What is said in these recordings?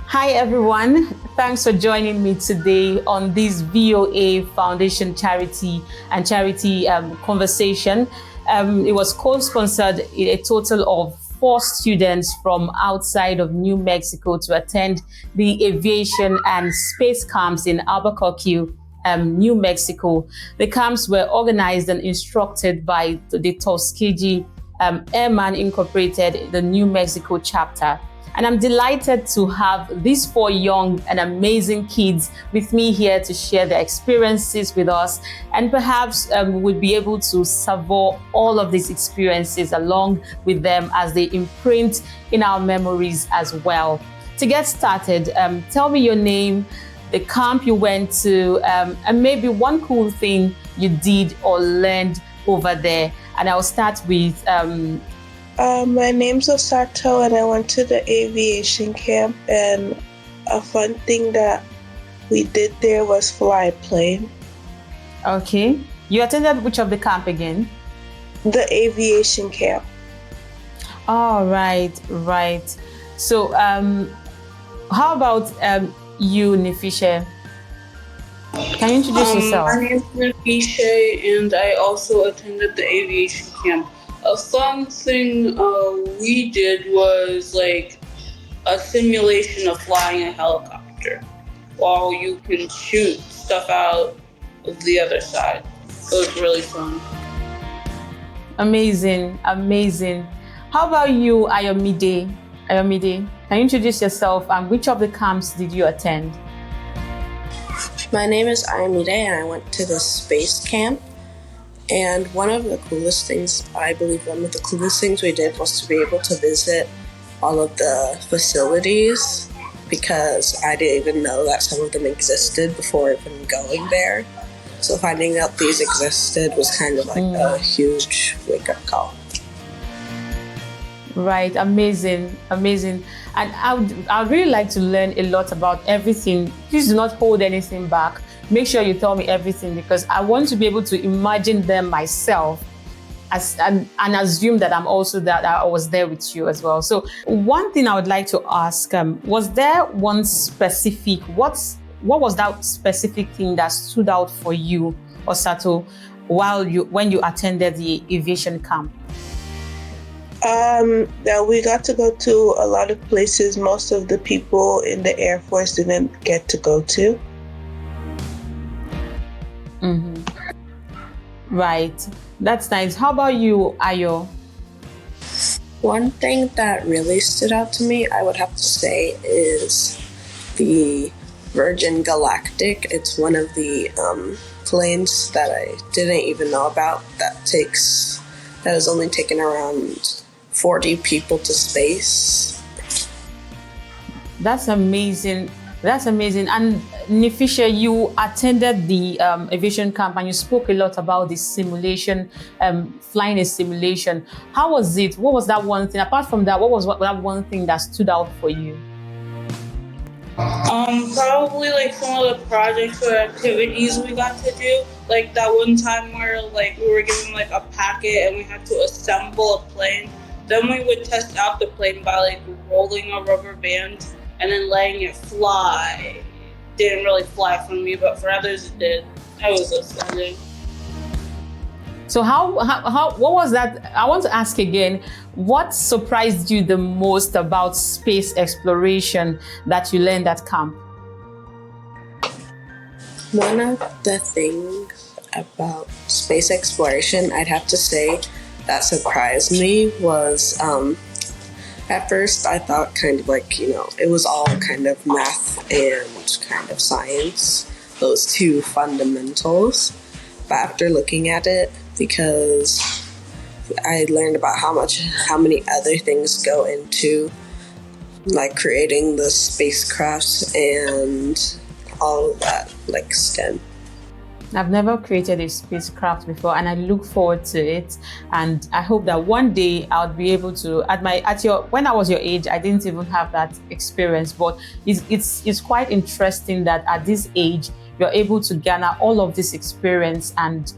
Hi everyone, thanks for joining me today on this VOA Foundation charity conversation. It was co-sponsored a total of 4 students from outside of New Mexico to attend the aviation and space camps in Albuquerque, New Mexico. The camps were organized and instructed by the Tuskegee Airman Incorporated, the New Mexico chapter. And I'm delighted to have these 4 young and amazing kids with me here to share their experiences with us. And perhaps we'll be able to savor all of these experiences along with them as they imprint in our memories as well. To get started, tell me your name, the camp you went to, and maybe one cool thing you did or learned over there. And I'll start with my name's Osato, and I went to the aviation camp, and a fun thing that we did there was fly a plane. Okay. You attended which of the camp again? The aviation camp. Oh, right. So, how about you, Nefisha? Can you introduce yourself? My name is Nefisha, and I also attended the aviation camp. A fun thing we did was like a simulation of flying a helicopter while you can shoot stuff out of the other side. It was really fun. Amazing. How about you, Ayomide? Can you introduce yourself and which of the camps did you attend? My name is Ayomide, and I went to the space camp. And one of the coolest things we did was to be able to visit all of the facilities, because I didn't even know that some of them existed before even going there. So finding out these existed was kind of like a huge wake-up call. Right, amazing. And I'd really like to learn a lot about everything. Please do not hold anything back. Make sure you tell me everything, because I want to be able to imagine them myself and assume that I was there with you as well. So one thing I would like to ask, was there one specific, what was that specific thing that stood out for you, Osato, when you attended the aviation camp? That we got to go to a lot of places most of the people in the Air Force didn't get to go to. Right, that's nice. How about you, Ayo? One thing that really stood out to me, I would have to say, is the Virgin Galactic. It's one of the planes that I didn't even know about that has only taken around 40 people to space. That's amazing. And Nefisha, you attended the aviation camp and you spoke a lot about the simulation, flying a simulation. How was it? What was that one thing? Apart from that, what was that one thing that stood out for you? Probably like some of the projects or activities we got to do. Like that one time where like we were given like a packet and we had to assemble a plane. Then we would test out the plane by like rolling a rubber band and then letting it fly. Didn't really fly for me, but for others it did. That was exciting. So what was that? I want to ask again, what surprised you the most about space exploration that you learned at camp? One of the things about space exploration, I'd have to say, that surprised me was at first I thought kind of like, it was all kind of math and kind of science, those two fundamentals. But after looking at it, because I learned about how many other things go into like creating the spacecrafts and all of that, like STEM. I've never created a spacecraft before, and I look forward to it. And I hope that one day I'll be able to. When I was your age, I didn't even have that experience. But it's quite interesting that at this age you're able to garner all of this experience, and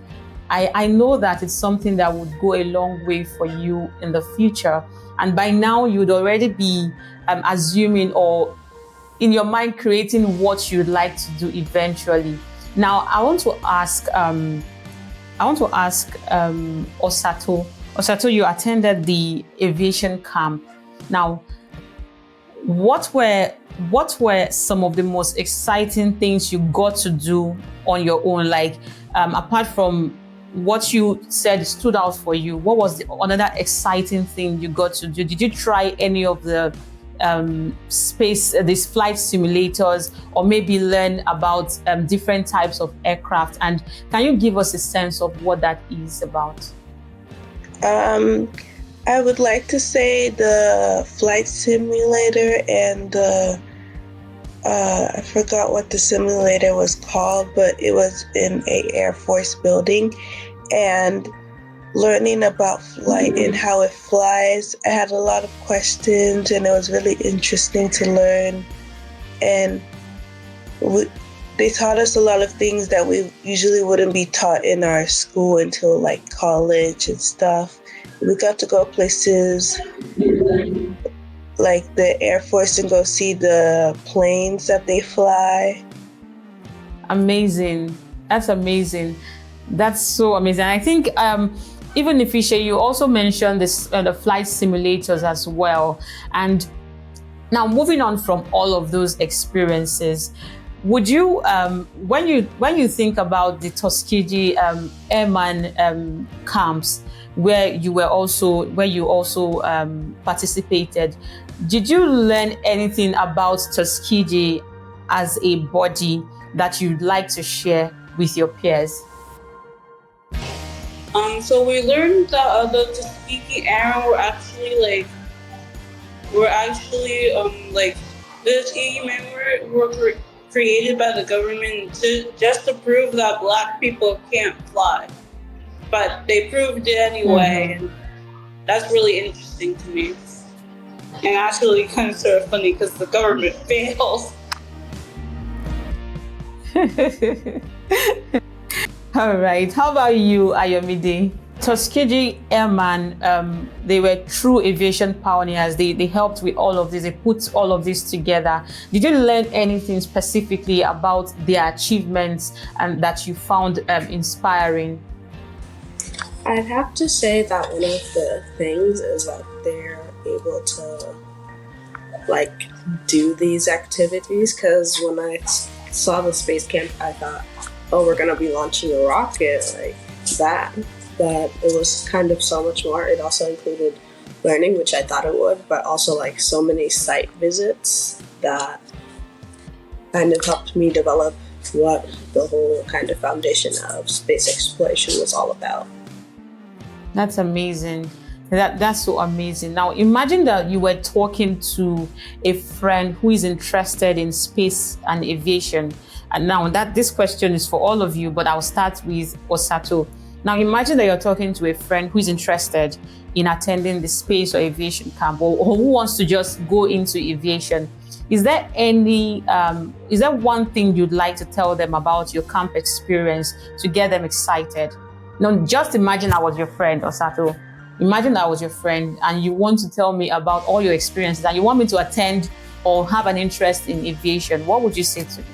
I know that it's something that would go a long way for you in the future. And by now you'd already be assuming or in your mind creating what you'd like to do eventually. Now, I want to ask Osato. Osato, you attended the aviation camp. Now, what were some of the most exciting things you got to do on your own? Like, apart from what you said stood out for you, what was another exciting thing you got to do? Did you try any of the these flight simulators, or maybe learn about different types of aircraft? And can you give us a sense of what that is about? I would like to say the flight simulator and I forgot what the simulator was called, but it was in a Air Force building, and learning about flight and how it flies. I had a lot of questions, and it was really interesting to learn. And they taught us a lot of things that we usually wouldn't be taught in our school until like college and stuff. We got to go places like the Air Force and go see the planes that they fly. Amazing. That's amazing. That's so amazing. I think even Ifishe, you also mentioned this the flight simulators as well. And now, moving on from all of those experiences, would you, when you think about the Tuskegee Airman camps, where you also participated, did you learn anything about Tuskegee as a body that you'd like to share with your peers? So we learned that the Tuskegee Airmen were actually the Tuskegee men were created by the government just to prove that Black people can't fly, but they proved it anyway, and that's really interesting to me. And actually, kind of sort of funny because the government fails. All right. How about you, Ayomide? Tuskegee Airman, they were true aviation pioneers. They helped with all of this. They put all of this together. Did you learn anything specifically about their achievements and that you found inspiring? I'd have to say that one of the things is that they're able to do these activities, because when I saw the space camp, I thought, oh, we're gonna be launching a rocket like that. But it was kind of so much more. It also included learning, which I thought it would, but also so many site visits that kind of helped me develop what the whole kind of foundation of space exploration was all about. That's amazing. That's so amazing. Now, imagine that you were talking to a friend who is interested in space and aviation. And now this question is for all of you, but I'll start with Osato. Now, imagine that you're talking to a friend who is interested in attending the space or aviation camp, or who wants to just go into aviation. Is there one thing you'd like to tell them about your camp experience to get them excited? Now, just imagine I was your friend, Osato. Imagine I was your friend and you want to tell me about all your experiences and you want me to attend or have an interest in aviation. What would you say to me?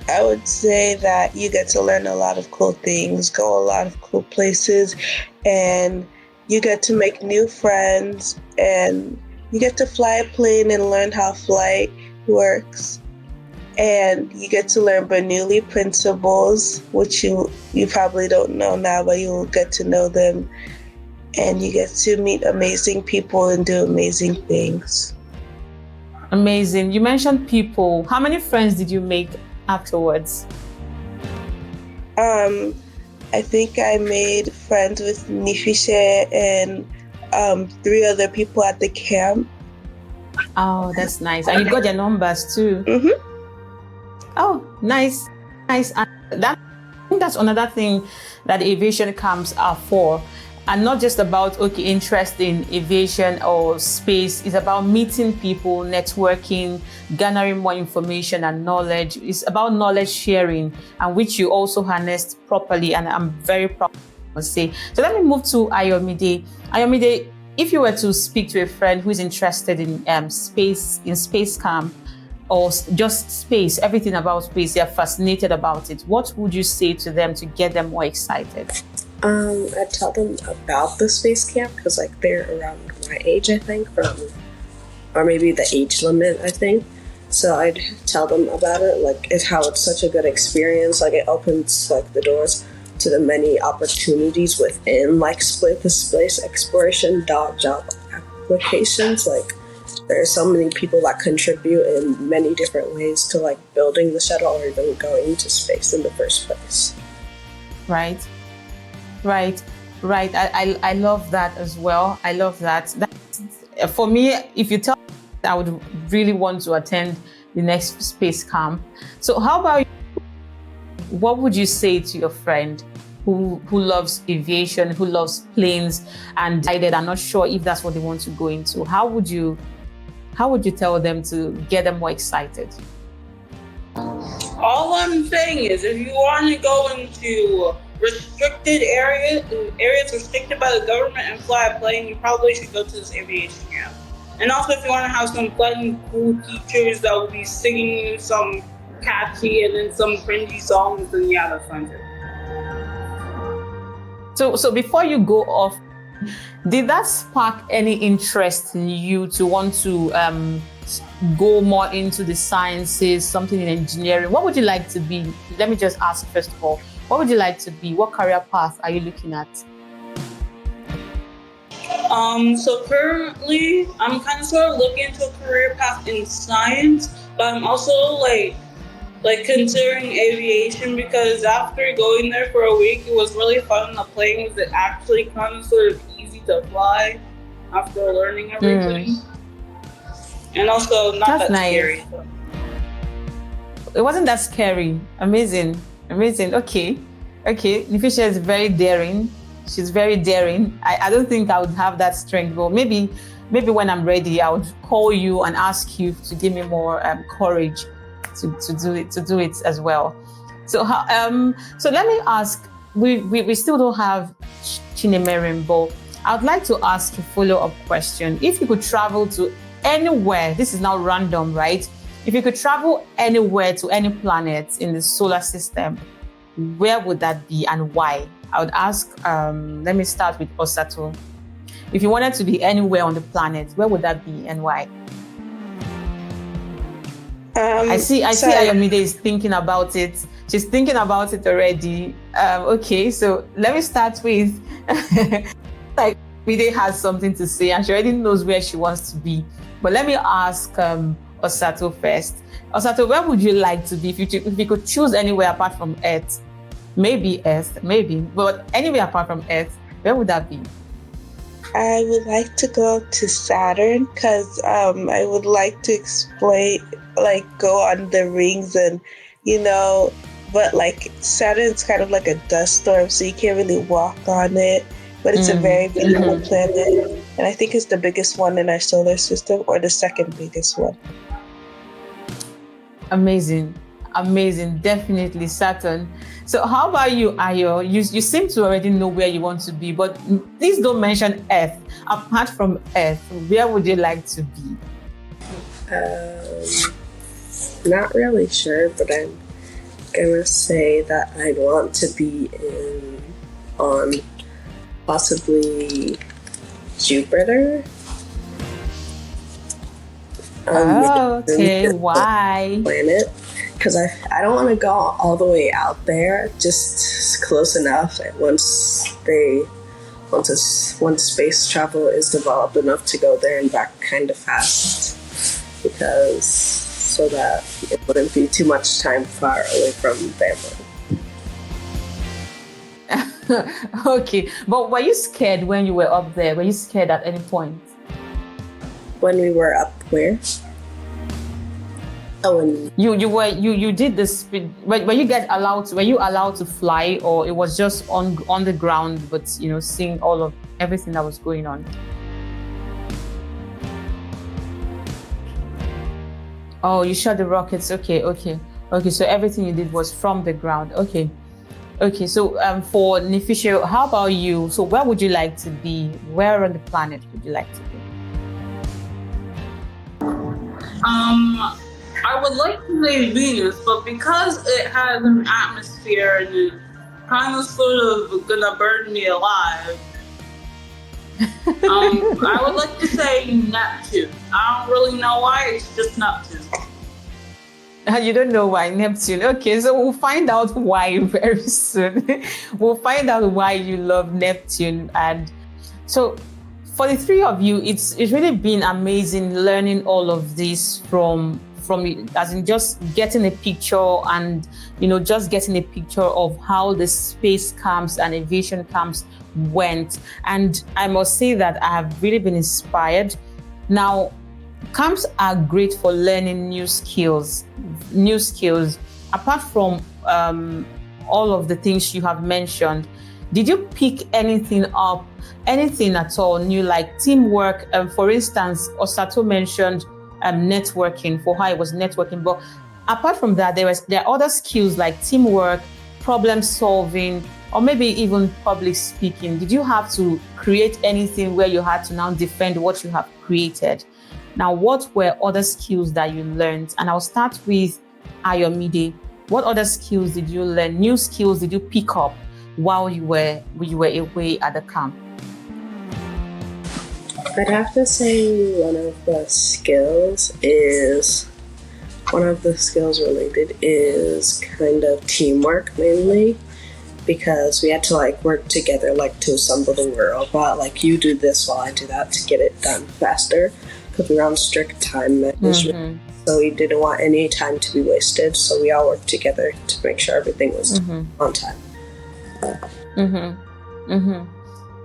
I would say that you get to learn a lot of cool things, go a lot of cool places, and you get to make new friends, and you get to fly a plane and learn how flight works. And you get to learn Bernoulli principles, which you probably don't know now, but you'll get to know them. And you get to meet amazing people and do amazing things. Amazing. You mentioned people. How many friends did you make afterwards? I think I made friends with Nifishe and 3 other people at the camp. Oh, that's nice. And you got their numbers too. Mm-hmm. Oh, nice. And I think that's another thing that aviation camps are for. And not just about, interest in aviation or space. It's about meeting people, networking, garnering more information and knowledge. It's about knowledge sharing, and which you also harnessed properly. And I'm very proud to say. So let me move to Ayomide. Ayomide, if you were to speak to a friend who is interested in space camp, or just space, everything about space, they're fascinated about it, what would you say to them to get them more excited? I tell them about the space camp because like they're around my age, I think, or maybe the age limit, I think. So I'd tell them about it, like how it's such a good experience. Like it opens like the doors to the many opportunities within like the space exploration job applications. Like there are so many people that contribute in many different ways to like building the shuttle or even going to space in the first place. Right. I love that as well. I love that. For me, if you tell me, I would really want to attend the next space camp. So how about you? What would you say to your friend who loves aviation, who loves planes, and decided I'm not sure if that's what they want to go into? How would you tell them to get them more excited? All I'm saying is, if you want to go into restricted areas restricted by the government and fly a plane, you probably should go to this aviation camp. And also, if you want to have some fun, cool teachers that will be singing you some catchy and then some cringy songs, then yeah, that's fine too. So before you go off, did that spark any interest in you to want to go more into the sciences, something in engineering? What would you like to be? Let me just ask first of all, what would you like to be? What career path are you looking at? So currently, I'm kind of sort of looking into a career path in science, but I'm also like considering aviation because after going there for a week, it was really fun. The plane was actually kind of sort of easy to fly after learning everything. And also not That's that nice. scary. So. It wasn't that scary. Amazing. Okay. Nifisha is very daring. She's very daring. I don't think I would have that strength, but maybe when I'm ready, I would call you and ask you to give me more courage to do it as well. So so let me ask. We still don't have Chinemerin, but I would like to ask a follow-up question. If you could travel to anywhere, this is now random, right? If you could travel anywhere to any planet in the solar system, where would that be and why? I would ask, let me start with Osato. If you wanted to be anywhere on the planet, where would that be and why? I see Ayomide is thinking about it. She's thinking about it already. Okay, so let me start with, like, Ayomide has something to say and she already knows where she wants to be. But let me ask Osato first. Osato, where would you like to be if you could choose anywhere apart from Earth? Maybe Earth, but anywhere apart from Earth, where would that be? I would like to go to Saturn because I would like to go on the rings and, but like Saturn's kind of like a dust storm, so you can't really walk on it. But it's a very beautiful planet, and I think it's the biggest one in our solar system, or the second biggest one. Amazing, definitely Saturn. So how about you, Ayo? You seem to already know where you want to be, but please don't mention Earth. Apart from Earth, where would you like to be? Not really sure, but I'm gonna say that I'd want to be on possibly Jupiter. Okay. Why? Planet. Because I don't want to go all the way out there, just close enough. Once space travel is developed enough to go there and back kind of fast, so that it wouldn't be too much time far away from family. Okay, but were you scared when you were up there? Were you scared at any point? When we were up where? Oh, and you did this. Were you allowed to fly, or it was just on the ground, but seeing all of everything that was going on? Oh, you shot the rockets. Okay. So everything you did was from the ground. Okay. So for Nifisha, how about you? So where would you like to be? Where on the planet would you like to be? I would like to say Venus, but because it has an atmosphere and it kind of sort of gonna burn me alive, I would like to say Neptune. I don't really know why, it's just Neptune. You don't know why Neptune. Okay, so we'll find out why very soon. We'll find out why you love Neptune. And so for the three of you, it's really been amazing learning all of this from as in just getting a picture and just getting a picture of how the space camps and aviation camps went. And I must say that I have really been inspired. Now, camps are great for learning new skills. Apart from all of the things you have mentioned, did you pick anything at all new, like teamwork? For instance, Osato mentioned networking, for how it was networking. But apart from that, there are other skills like teamwork, problem solving, or maybe even public speaking. Did you have to create anything where you had to now defend what you have created? Now, what were other skills that you learned? And I'll start with Ayomide. What other skills did you learn? New skills did you pick up while you were away at the camp? I'd have to say one of the skills related is kind of teamwork mainly, because we had to work together to assemble the robot. You do this while I do that to get it done faster, because we were on strict time management. So we didn't want any time to be wasted. So we all worked together to make sure everything was on time.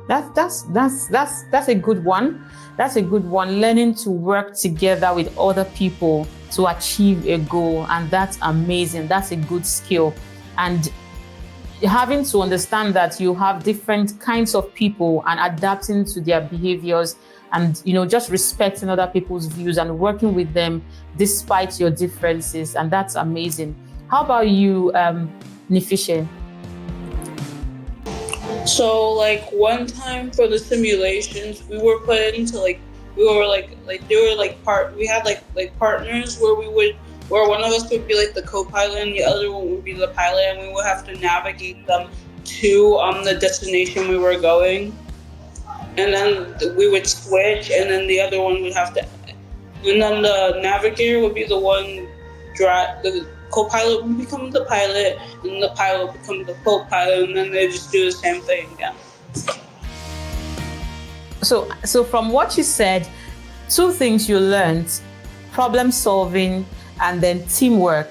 That's a good one. That's a good one. Learning to work together with other people to achieve a goal, and that's amazing. That's a good skill. And having to understand that you have different kinds of people and adapting to their behaviors, and just respecting other people's views and working with them despite your differences, and that's amazing. How about you, Nifishe? So one time for the simulations, we were put into we had partners where one of us would be the co-pilot and the other one would be the pilot, and we would have to navigate them to the destination we were going. And then we would switch, and then the other one would have to, and then the navigator would be the one the co-pilot would become the pilot, and the pilot would become the co-pilot, and then they just do the same thing again. So from what you said, two things you learned: problem solving and then teamwork.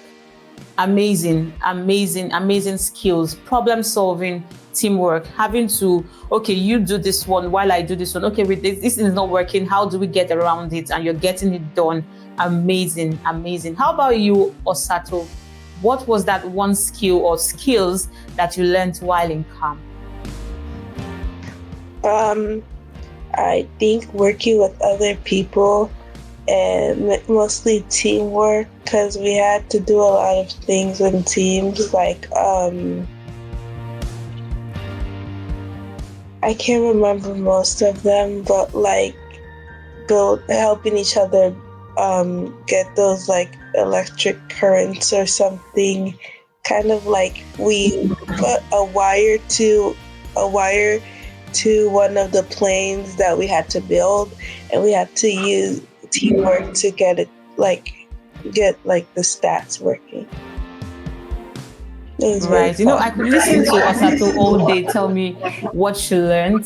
Amazing skills. Problem solving, teamwork, having to, okay, you do this one while I do this one. Okay, with this is not working. How do we get around it? And you're getting it done. Amazing. How about you, Osato? What was that one skill or skills that you learned while in camp? I think working with other people and mostly teamwork, because we had to do a lot of things in teams, I can't remember most of them, but helping each other get those electric currents or something, kind of we put a wire to one of the planes that we had to build, and we had to use teamwork to get it get the stats working. Right. I could listen to Osato all day tell me what she learned,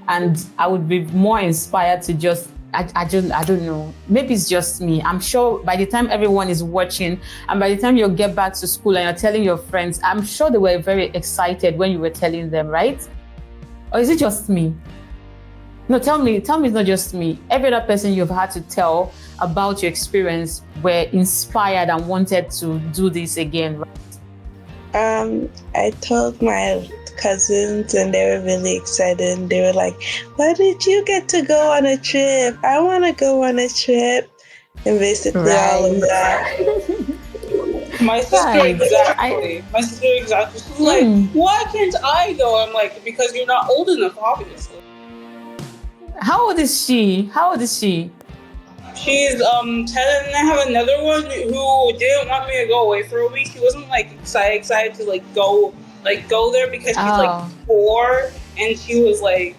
and I would be more inspired to just, I don't know. Maybe it's just me. I'm sure by the time everyone is watching, and by the time you get back to school and you're telling your friends, I'm sure they were very excited when you were telling them, right? Or is it just me? No, tell me it's not just me. Every other person you've had to tell about your experience were inspired and wanted to do this again, right? I told my cousins and they were really excited, and they were like, why did you get to go on a trip? I want to go on a trip. And basically all of that. My sister exactly. She's like, why can't I go? I'm like, because you're not old enough, obviously. How old is she? she's 10, and I have another one who didn't want me to go away for a week. He wasn't like excited to go there because she's like 4, and she was like,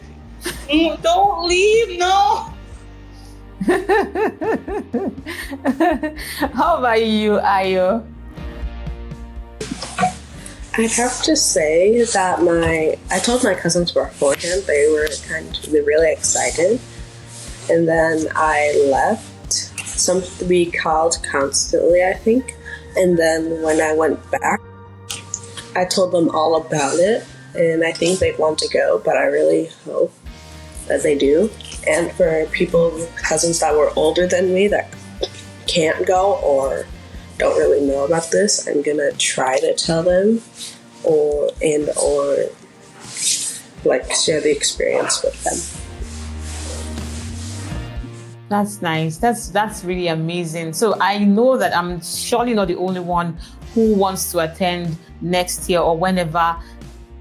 "Don't leave, no." How about you, Ayo? I'd have to say that I told my cousins beforehand. They were really excited. And then I left. We called constantly, I think. And then when I went back, I told them all about it. And I think they'd want to go, but I really hope that they do. And for cousins that were older than me that can't go or don't really know about this, I'm gonna try to tell them or share the experience with them. That's nice. That's really amazing. So I know that I'm surely not the only one who wants to attend next year or whenever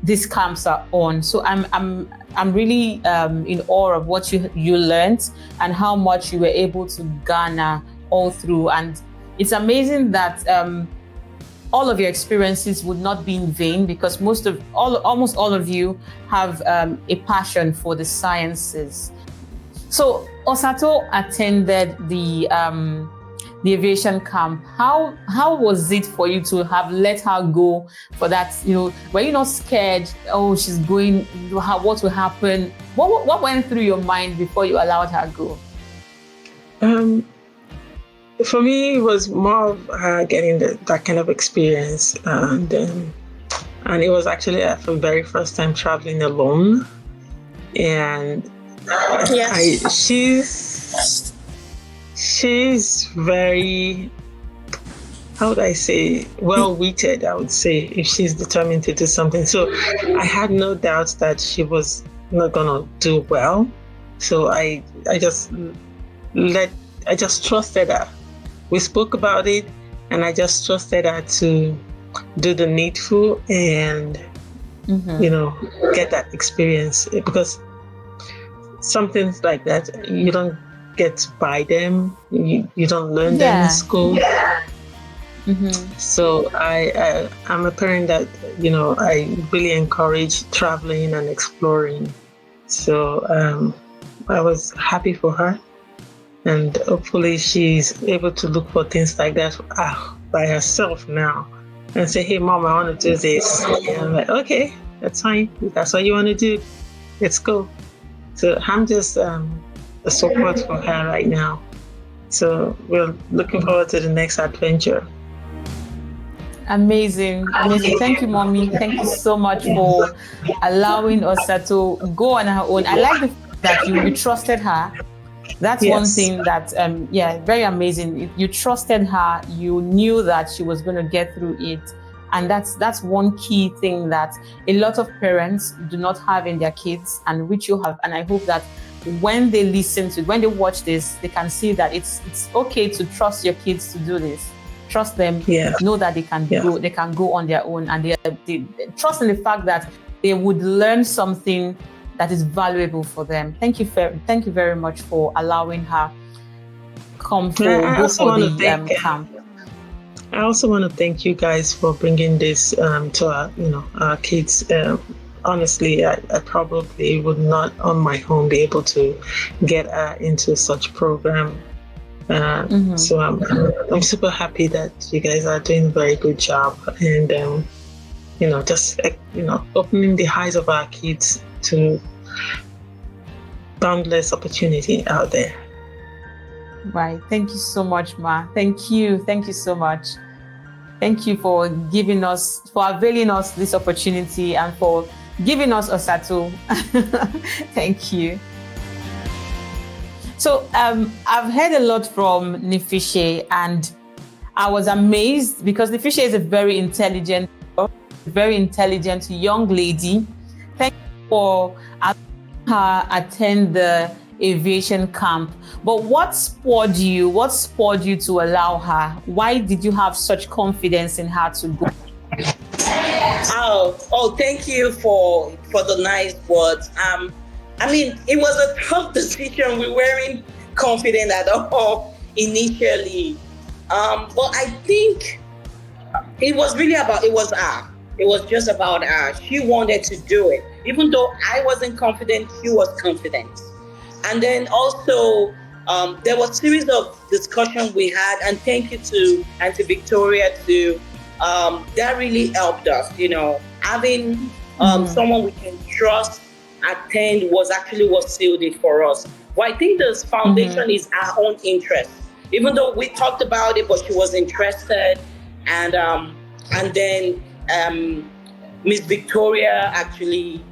these camps are on. So I'm really in awe of what you learned and how much you were able to garner all through. And it's amazing that all of your experiences would not be in vain, because almost all of you have a passion for the sciences. So Osato attended the aviation camp. How was it for you to have let her go for that? Were you not scared? Oh, she's going. What will happen? What went through your mind before you allowed her go? For me, it was more of her getting that kind of experience, and it was actually her very first time traveling alone, and Yes. she's very, how would I say, well-witted, I would say, if she's determined to do something. So I had no doubts that she was not gonna do well. So I just trusted her. We spoke about it, and I just trusted her to do the needful and get that experience, because some things like that you don't get to buy them. You don't learn them in school. So I'm a parent that I really encourage traveling and exploring. So I was happy for her, and hopefully she's able to look for things like that by herself now and say, "Hey, Mom, I want to do this." And I'm like, "Okay, that's fine. That's what you want to do. Let's go." So I'm just a support for her right now. So we're looking forward to the next adventure. Amazing. Thank you, Mommy. Thank you so much for allowing Osato to go on her own. I like the fact that you trusted her. That's one thing that, very amazing. You trusted her. You knew that she was going to get through it. And that's one key thing that a lot of parents do not have in their kids, and which you have. And I hope that when they listen to it, when they watch this, they can see that it's okay to trust your kids to do this. Trust them. Know that they can go. They can go on their own, and they trust in the fact that they would learn something that is valuable for them. Thank you very much for allowing her go for the camp. I also want to thank you guys for bringing this to our kids. Honestly, I probably would not on my own be able to get into such program. So I'm super happy that you guys are doing a very good job, and just opening the eyes of our kids to boundless opportunity out there. Right. Thank you so much, Ma. Thank you so much. Thank you for availing us this opportunity and for giving us Osato. Thank you. So I've heard a lot from Nifishe, and I was amazed because Nifishe is a very intelligent young lady. Thank you for her attend the aviation camp. But what spurred you to allow her? Why did you have such confidence in her to go? Thank you for the nice words. It was a tough decision. We weren't confident at all. initially. But I think it was really about, it was her. It was just about her. She wanted to do it. Even though I wasn't confident, she was confident. And then also, there was a series of discussion we had, and thank you to Auntie Victoria too. That really helped us, having someone we can trust attend was actually what sealed it for us. But I think this foundation is our own interest. Even though we talked about it, but she was interested, and then Miss Victoria actually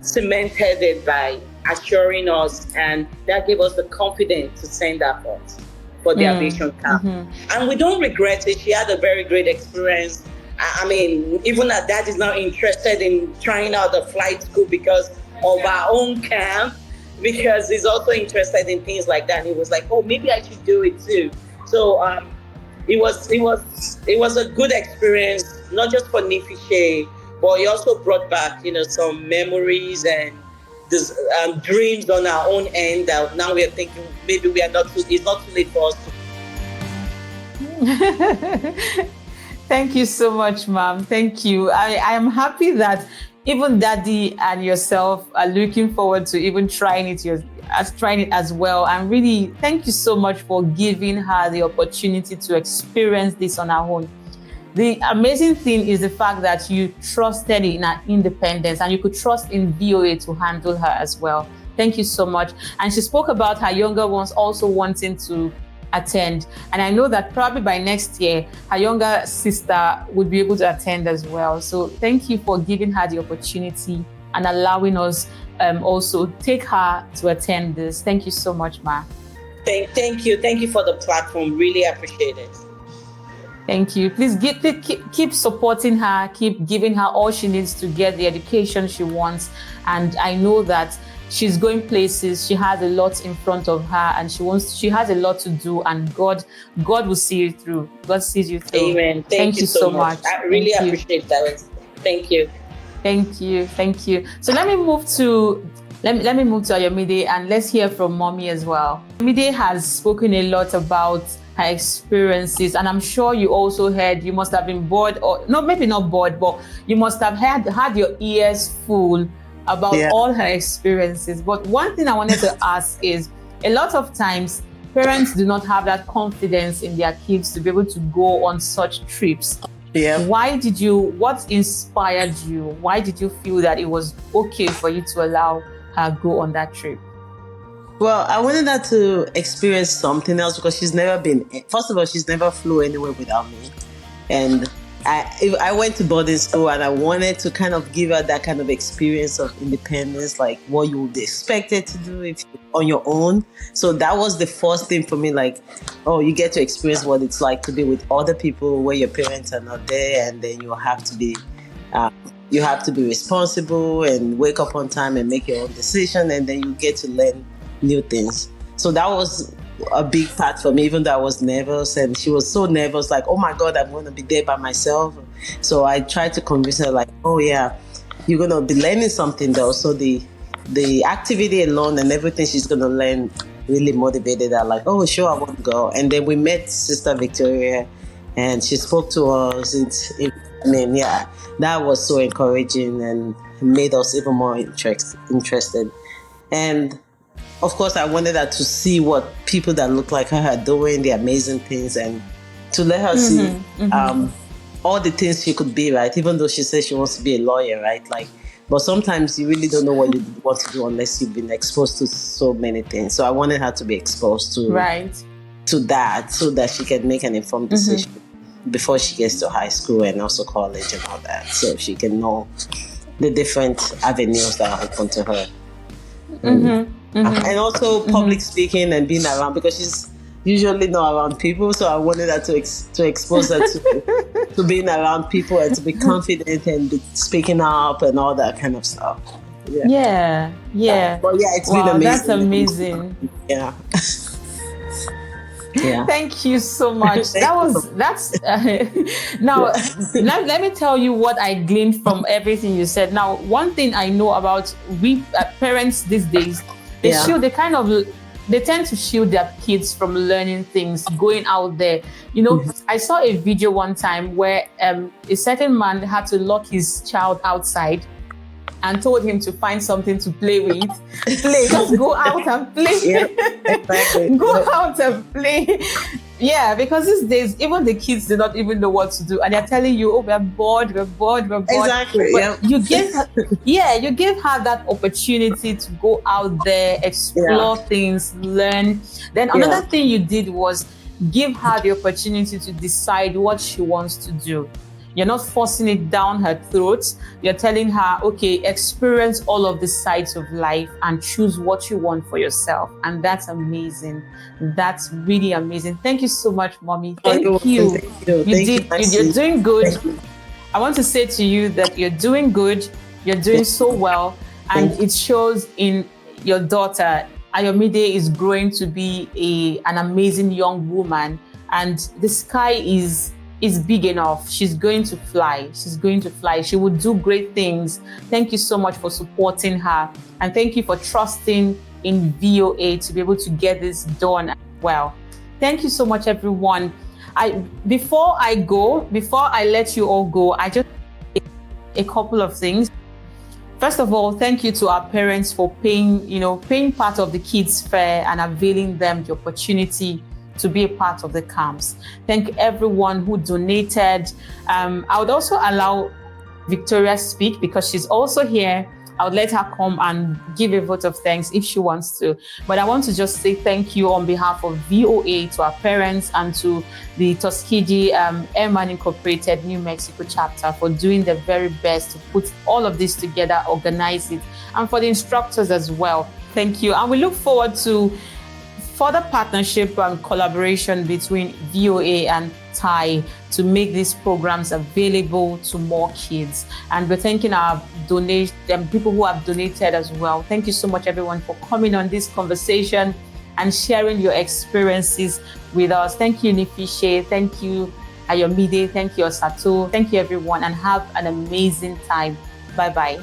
cemented it by assuring us, and that gave us the confidence to send that forth for the aviation camp. And we don't regret it. She had a very great experience. I mean, even her dad is now interested in trying out the flight school because of our own camp, because he's also interested in things like that. And he was like, oh, maybe I should do it too. So it was a good experience, not just for Nifishe, but it also brought back, some memories and this, dreams on our own end that now we are thinking maybe it's not too late for us to. Thank you so much, ma'am. Thank you. I am happy that even Daddy and yourself are looking forward to even trying it as well. And really, thank you so much for giving her the opportunity to experience this on her own. The amazing thing is the fact that you trusted in her independence, and you could trust in VOA to handle her as well. Thank you so much. And she spoke about her younger ones also wanting to attend. And I know that probably by next year, her younger sister would be able to attend as well. So thank you for giving her the opportunity and allowing us also take her to attend this. Thank you so much, Ma. Thank you. Thank you for the platform. Really appreciate it. Thank you. Please keep supporting her, keep giving her all she needs to get the education she wants. And I know that she's going places. She has a lot in front of her, and she has a lot to do. And God will see you through. God sees you through. Amen. Thank you so much. I really appreciate that. Thank you. Thank you. So let me move to Ayomide, and let's hear from Mommy as well. Ayomide has spoken a lot about her experiences, and I'm sure you also heard, you must have been bored, or no, maybe not bored, but you must have had your ears full about all her experiences. But one thing I wanted to ask is, a lot of times parents do not have that confidence in their kids to be able to go on such trips. Yeah. What inspired you? Why did you feel that it was okay for you to allow her go on that trip? Well, I wanted her to experience something else because she's never flew anywhere without me. And I went to boarding school, and I wanted to kind of give her that kind of experience of independence, like what you would expect her to do if you're on your own. So that was the first thing for me, like, oh, you get to experience what it's like to be with other people where your parents are not there, and then you have to be responsible and wake up on time and make your own decision, and then you get to learn new things. So that was a big part for me, even though I was nervous, and she was so nervous, like, oh my God, I'm going to be there by myself. So I tried to convince her, like, oh yeah, you're going to be learning something though. So the activity alone and everything she's going to learn really motivated her, like, oh sure, I want to go. And then we met Sister Victoria, and she spoke to us. That was so encouraging and made us even more interested. And of course, I wanted her to see what people that look like her are doing, the amazing things, and to let her see all the things she could be, right? Even though she says she wants to be a lawyer, right? But sometimes you really don't know what you want to do unless you've been exposed to so many things. So I wanted her to be exposed to that, so that she can make an informed decision before she gets to high school and also college and all that, so she can know the different avenues that are open to her. And also public speaking and being around, because she's usually not around people. So I wanted her to expose her to being around people and to be confident and be speaking up and all that kind of stuff. Yeah. But yeah, it's been amazing. That's amazing. Yeah. Thank you so much. Now let me tell you what I gleaned from everything you said. Now, one thing I know about we parents these days, they they tend to shield their kids from learning things, going out there. You know, I saw a video one time where a certain man had to lock his child outside and told him to find something to play with. Just go out and play. Yeah, exactly. Go out and play. Yeah, because these days, even the kids do not even know what to do. And they're telling you, oh, we're bored. Exactly, But you gave her, you gave her that opportunity to go out there, explore things, learn. Then another thing you did was give her the opportunity to decide what she wants to do. You're not forcing it down her throat. You're telling her, okay, experience all of the sides of life and choose what you want for yourself. And that's amazing. That's really amazing. Thank you so much, Mommy. Thank you. You're doing good. I want to say to you that you're doing good. You're doing so well. And it shows in your daughter. Ayomide is growing to be an amazing young woman. And the sky is big enough. She's going to fly. She will do great things. Thank you so much for supporting her. And thank you for trusting in VOA to be able to get this done well. Thank you so much, everyone. Before I let you all go, I just a couple of things. First of all, thank you to our parents for paying part of the kids' fare and availing them the opportunity to be a part of the camps. Thank everyone who donated. I would also allow Victoria speak because she's also here. I would let her come and give a vote of thanks if she wants to. But I want to just say thank you on behalf of VOA to our parents and to the Tuskegee Airman Incorporated New Mexico chapter for doing their very best to put all of this together, organize it, and for the instructors as well. Thank you. And we look forward to further partnership and collaboration between VOA and TAI to make these programs available to more kids. And we're thanking our people who have donated as well. Thank you so much, everyone, for coming on this conversation and sharing your experiences with us. Thank you, Nifishe. Thank you, Ayomide. Thank you, Osato. Thank you, everyone, and have an amazing time. Bye-bye.